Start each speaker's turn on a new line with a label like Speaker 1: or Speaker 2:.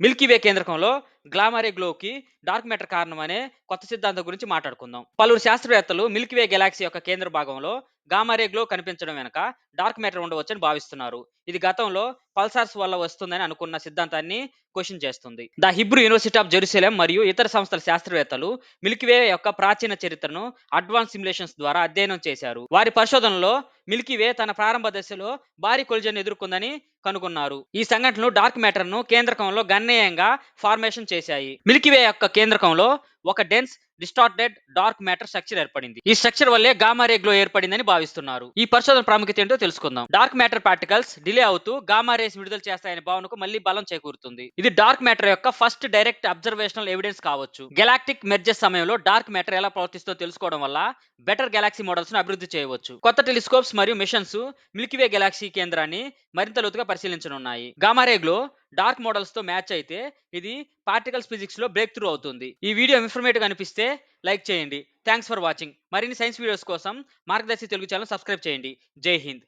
Speaker 1: Milky వే కేంద్రకంలో గ్లామరే గ్లోకి dark matter కారణం అనే కొత్త సిద్ధాంతం గురించి మాట్లాడుకుందాం. పలువురు శాస్త్రవేత్తలు మిల్కీ వే గెలాక్సీ యొక్క కేంద్ర భాగంలో గామారే గ్లో కనిపించడం వెనక డార్క్ మ్యాటర్ ఉండవచ్చని భావిస్తున్నారు. ఇది గతంలో పల్సార్స్ వల్ల వస్తుందని అనుకున్న సిద్ధాంతాన్ని క్వశ్చన్ చేస్తుంది. The Hebrew university of Jerusalem మరియు ఇతర సంస్థల శాస్త్రవేత్తలు మిల్కీ వే యొక్క ప్రాచీన చరిత్రను అడ్వాన్స్ సిమ్యులేషన్స్ ద్వారా అధ్యయనం చేశారు. వారి పరిశోధనలో మిల్కీ వే తన ప్రారంభ దశలో భారీ కొలిజన్ ఎదుర్కొందని కనుగొన్నారు. ఈ సంఘటనలు డార్క్ మ్యాటర్ ను కేంద్రకంలో గణనీయంగా ఫార్మేషన్ చేశాయి. మిల్కీవే యొక్క కేంద్రకంలో ఒక dense distorted dark matter structure ఏర్పడింది. ఈ స్ట్రక్చర్ వల్లే గామా రే గ్లో ఏర్పడిందని భావిస్తున్నారు. ఈ పరిశోధన ప్రాముఖ్యత ఏంటో తెలుసుకుందాం. డార్క్ మ్యాటర్ పార్టికల్స్ డిలే అవుతూ గామా రేస్ విడుదల చేస్తాయనే భావనకు మళ్ళీ బలం చేకూరుతుంది. ఇది డార్క్ మ్యాటర్ యొక్క ఫస్ట్ డైరెక్ట్ అబ్జర్వేషనల్ ఎవిడెన్స్ కావచ్చు. గెలాక్టిక్ మెర్జెస్ సమయంలో డార్క్ మ్యాటర్ ఎలా ప్రవర్తిస్తుందో తెలుసుకోవడం వల్ల బెటర్ గెలాక్సీ మోడల్స్ ను అభివృద్ధి చేయవచ్చు. కొత్త టెలిస్కోప్స్ మరియు మిషన్స్ మిల్కీవే గెలాక్సీ కేంద్రాన్ని మరింత లోతుగా పరిశీలించనున్నాయి. గామారే గ్లో డార్క్ మోడల్స్ తో మ్యాచ్ అయితే ఇది పార్టికల్స్ ఫిజిక్స్ లో బ్రేక్ త్రూ అవుతుంది. ఈ వీడియో ఇన్ఫర్మేటివ్ అనిపిస్తే లైక్ చేయండి. Thanks for watching. మరిన్ని సైన్స్ వీడియోస్ కోసం మార్గదర్శి తెలుగు ఛానల్ సబ్స్క్రైబ్ చేయండి. జై హింద్.